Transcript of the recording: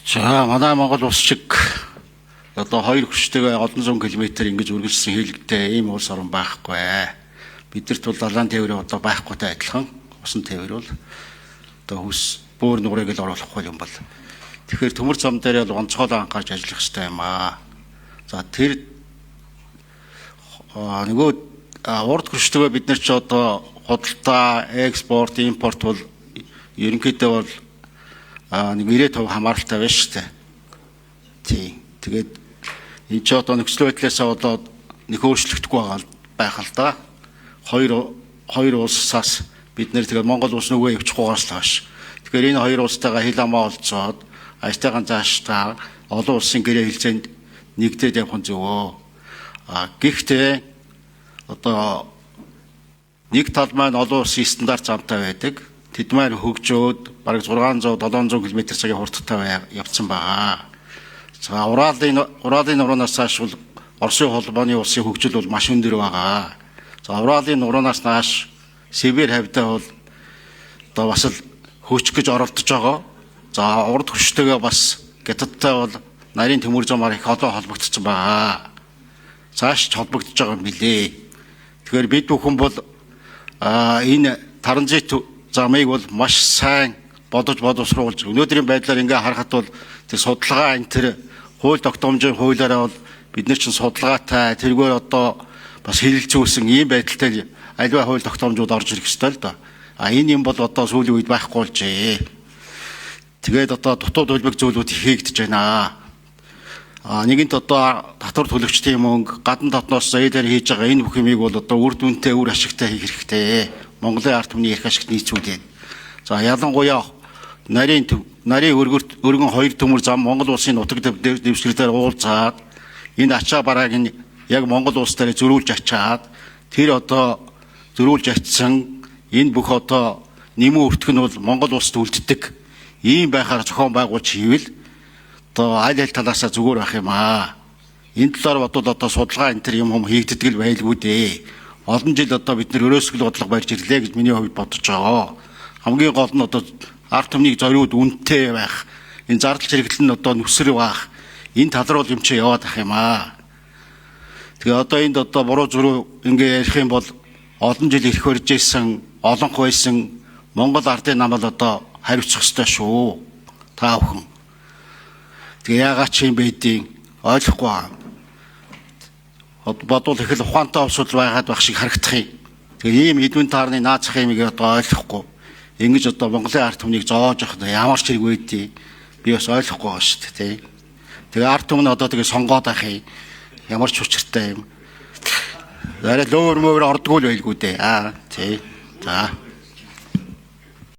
За манай Монгол улс шиг одоо хоёр хүчтэйгээ олон зуун километр ингэж үргэлжлсэн хэлэгтэй ийм улс орн байхгүй. Бидэрт бол далайн тээвэр одоо байхгүйтэй адилхан. Усан тээвэр бол одоо хүс бөөр нуурыг л оруулахгүй юм бол. Тэгэхээр төмөр зам дээр л онцгой анхаарч ажиллах хэрэгтэй юм аа. За тэр нөгөө урд хүчтэйгээ бид нар ч одоо худалдаа, экспорт, импорт бол ерөнхийдөө бол 90% хамааралтай байна шүү дээ. Тийм. Тэгээд энэ ч одоо нөхцөл байдлаасаа болоод нэг өөрчлөгдөхгүй байх л да. Хоёр улсаас бид нэр тэгээд Монгол улс нүгэ явчихгүйгаас л хойш. Тэгэхээр энэ хоёр улстайгаа хил амаа олцоод ажтайгаан зааштай олон улсын гэрээ хэлцээнд нэгдээд явах нь зөвөө. Гэхдээ одоо нэг тал маань олон улсын стандарт замтай байдаг. Тэд маань хөгжөөд бараг 600-700 км/цагийн хурдтай явцсан байгаа. За Уралын нуранаас нааш бол Оросын холбооны улсын хөгжил бол маш өндөр байгаа. За Уралын нуранаас нааш Сибирь хавьдаа бол одоо бас л хөөчих гэж оролдож байгаа. За урд хүчтэйгээ бас Гятадтай бол нарийн төмөр замаар их олон холбогдсон байгаа. Цааш ч холбогдож байгаа юм билээ. Тэгэхээр бид бүхэн бол энэ транзит замыг бол маш сайн бодож боловсруулж өнөөдрийн байдлаар ингээ харахад бол тэр судалгаа энэ тэр хууль тогтоомжийн хуулиараа бол бид нар чинь судалгаатай тэргээр одоо бас хэлэлцүүлсэн ийм байдалтай альва хууль тогтоомжууд орж ирэх ёстой л да. Энэ юм бол одоо сүүлийн үед байхгүй болжээ. Тэгээд одоо дутуу төлбөг зүйлүүд хийгдэж байна. Нэгэнт одоо татвар төлөгчдийн мөнгө гадна дотноос зээлээр хийж байгаа энэ бүх юмыг бол одоо үр дүнтэй үр ашигтай хийх хэрэгтэй. Монголын ард түмний эрх ашигт нийцүүлээд. За ялангуяа нарийн өргөн хоёр төмөр зам Монгол улсын нутаг дэвсгэрээр уулзаад энэ ачаа барааг нь яг Монгол улс дээр зөрүүлж ачаад тэр одоо зөрүүлж ачсан энэ бүх одоо нэмэн өртөх нь бол Монгол улсад үлддэг. Ийм байхаар зохион байгуулж хийвэл одоо аль талаасаа зүгээр байх юм аа. Энэ талаар бодвол одоо судалгаа энэ төр юм хийгддэг л байлгүй дээ. Олон жил одоо бид нэр өрөөсгөл бодлого барьж ирлээ гэж миний хувьд бодож байгаа. Хамгийн гол нь одоо ард түмнийг зориуд үнэтэй байх, энэ зардал хэрэглэл нь одоо нүсэр байх, энэ тал руу юм чи яваад ах юм аа. Тэгээ одоо энд одоо буруу зүрүү ингээ ярих юм бол олон жил ирэх барьж исэн, олонх байсан Монгол ардын нам бол одоо хариуцах ёстой шүү. Та бүхэн. Тэгээ яагаад ч юм байдیں۔ Ойлгохгүй аа. Бодвол их л ухаантай улсууд байгаад байх шиг харагдах юм. Тэгээ ийм эдвэн таарны наацах юмыг одоо ойлгохгүй. Ингэж одоо Монголын ард түмнийг зоож явах ямар ч хэрэг байдیں۔ Би бас ойлгохгүй байгаа шүү дээ, тий. Тэгээ ард түмэн одоо тэгээ сонгоод байх юм. Ямар ч учиртай юм. Арай лөөр мөөр ордггүй л байлгүй дээ. Тий. За.